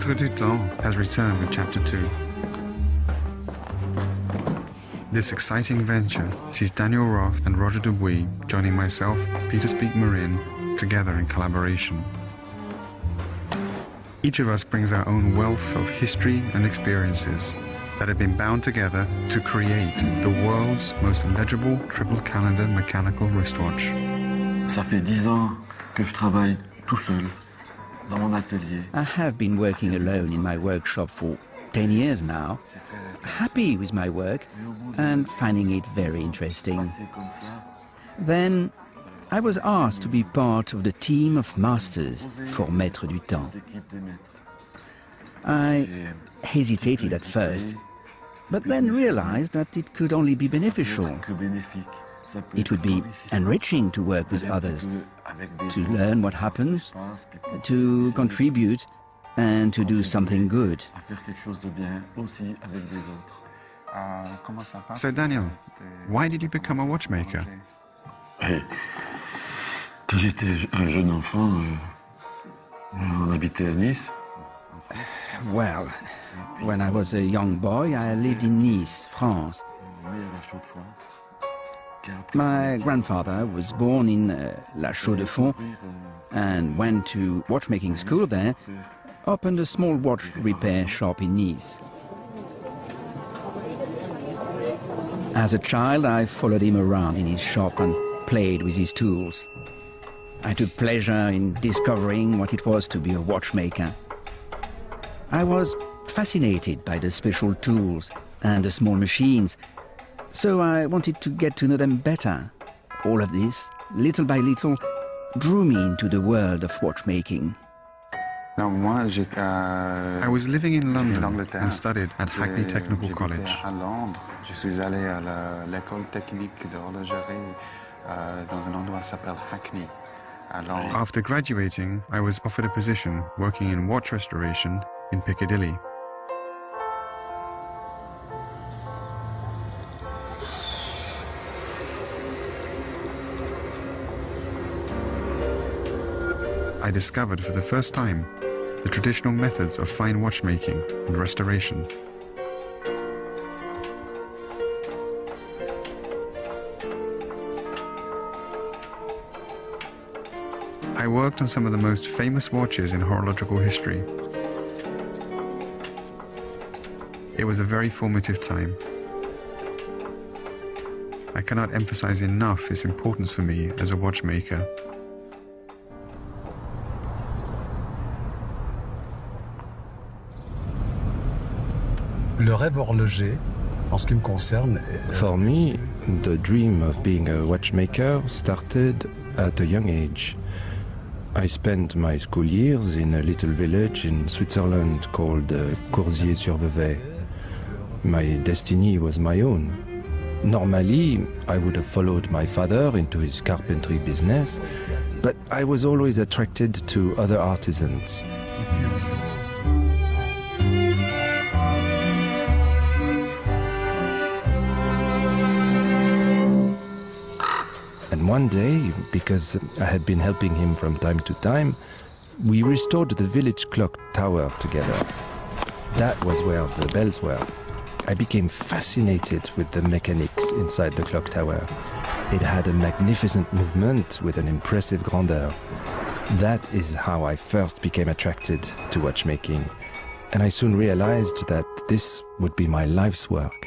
Maîtres du Temps has returned with Chapter 2. This exciting venture sees Daniel Roth and Roger Dubuis joining myself, Peter Speak-Marin, together in collaboration. Each of us brings our own wealth of history and experiences that have been bound together to create the world's most legible triple calendar mechanical wristwatch. Ça fait 10 ans que je travaille tout seul dans mon atelier. I have been working alone in my workshop for 10 years now, happy with my work and finding it very interesting. Then I was asked to be part of the team of masters for Maîtres du Temps. I hesitated at first, but then realized that it could only be beneficial. It would be enriching to work with others, to learn what happens, to contribute, and to do something good. So Daniel, why did you become a watchmaker? Quand j'étais un jeune enfant, on habitait à Nice. Well, when I was a young boy, I lived in Nice, France. My grandfather was born in La Chaux-de-Fonds and went to watchmaking school there, opened a small watch repair shop in Nice. As a child, I followed him around in his shop and played with his tools. I took pleasure in discovering what it was to be a watchmaker. I was fascinated by the special tools and the small machines, so I wanted to get to know them better. All of this, little by little, drew me into the world of watchmaking. I was living in London and studied at Hackney Technical College. Je suis allé à l'école technique d'horlogerie dans un endroit qui s'appelle Hackney. After graduating, I was offered a position working in watch restoration in Piccadilly. I discovered for the first time the traditional methods of fine watchmaking and restoration. I worked on some of the most famous watches in horological history. It was a very formative time. I cannot emphasize enough its importance for me as a watchmaker. Le rêve horloger, en ce qui me concerne... For me, the dream of being a watchmaker started at a young age. I spent my school years in a little village in Switzerland called Coursier-sur-Vevey. My destiny was my own. Normally, I would have followed my father into his carpentry business, but I was always attracted to other artisans. And one day, because I had been helping him from time to time, we restored the village clock tower together. That was where the bells were. I became fascinated with the mechanics inside the clock tower. It had a magnificent movement with an impressive grandeur. That is how I first became attracted to watchmaking, and I soon realized that this would be my life's work.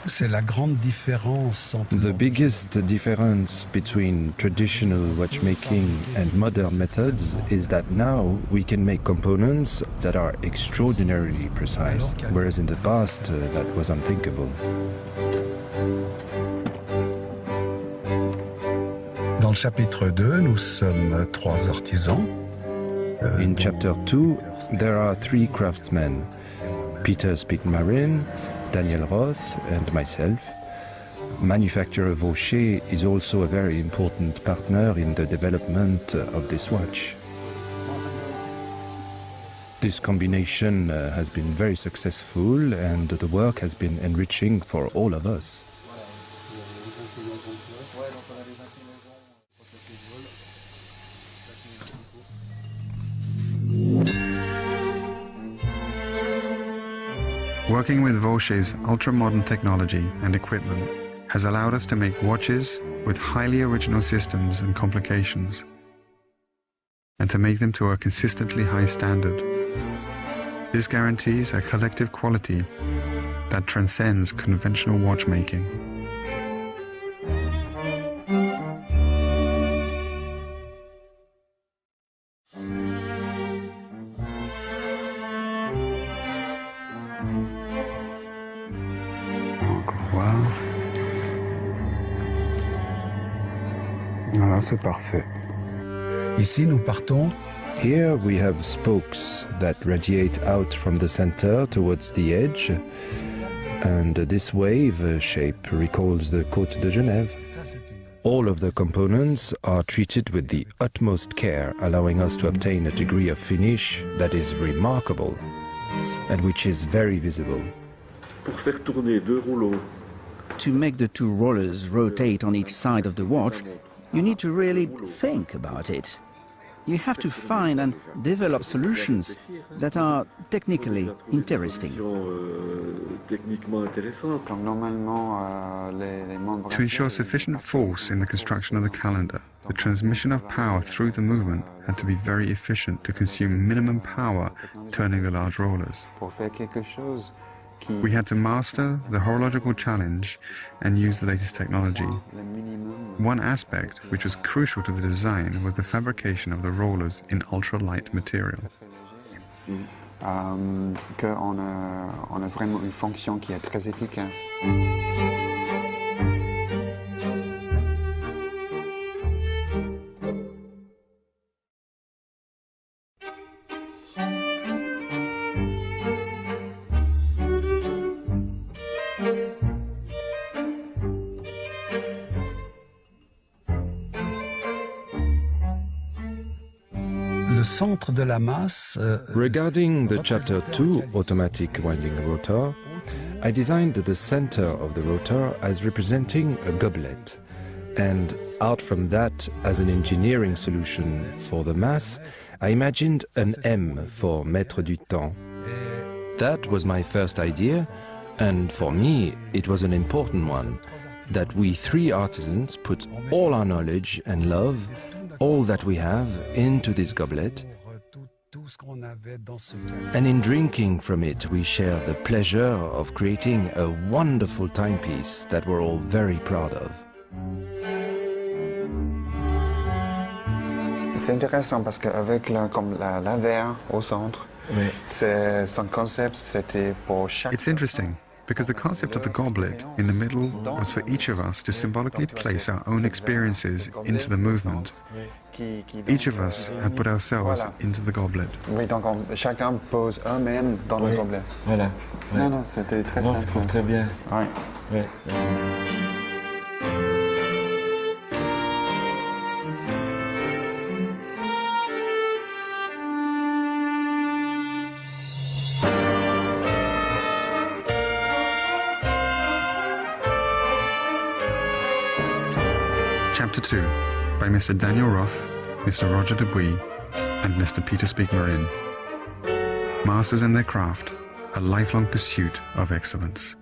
C'est la grande différence entre... The biggest difference between traditional watchmaking and modern methods is that now we can make components that are extraordinarily precise, whereas in the past that was unthinkable. Dans le chapitre 2, nous sommes 3 artisans. In chapter 2, there are 3 craftsmen, Peter Speak-Marin, Daniel Roth and myself. Manufacturer Vaucher is also a very important partner in the development of this watch. This combination has been very successful and the work has been enriching for all of us. Working with Vaucher's ultra-modern technology and equipment has allowed us to make watches with highly original systems and complications, and to make them to a consistently high standard. This guarantees a collective quality that transcends conventional watchmaking. Wow. Voilà, c'est parfait. Ici, nous partons. Here we have spokes that radiate out from the center towards the edge, and this wave shape recalls the Côte de Genève. All of the components are treated with the utmost care, allowing us to obtain a degree of finish that is remarkable and which is very visible. Pour faire tourner deux rouleaux, To make the two rollers rotate on each side of the watch, you need to really think about it. You have to find and develop solutions that are technically interesting. techniquement intéressantes. Comme normalement, les membres To ensure sufficient force in the construction of the calendar, the transmission of power through the movement had to be very efficient to consume minimum power turning the large rollers. pour faire quelque chose qui We had to master the horological challenge and use the latest technology. le minimum One aspect which was crucial to the design was the fabrication of the rollers in ultra-light material. qu'on a vraiment une fonction qui est très efficace. Le centre de la masse. Regarding the Chapter 2 automatic winding rotor, I designed the center of the rotor as representing a goblet, and out from that, as an engineering solution for the mass, I imagined an M for Maîtres du Temps. That was my first idea, and for me it was an important one, that we three artisans put all our knowledge and love, all that we have, into this goblet, and in drinking from it we share the pleasure of creating a wonderful timepiece that we're all very proud of. C'est intéressant parce qu'avec la verre au centre, son concept c'était pour chaque. It's interesting because the concept of the goblet in the middle was for each of us to symbolically place our own experiences into the movement. Each of us had put ourselves into the goblet. Oui, donc chacun pose eux-mêmes dans le gobelet. Voilà. Non, non, c'était très Moi, simple. je trouve très bien. Ouais. Ouais. Chapter 2 by Mr. Daniel Roth, Mr. Roger Dubuis, and Mr. Peter Speakmarin. Masters in their craft, a lifelong pursuit of excellence.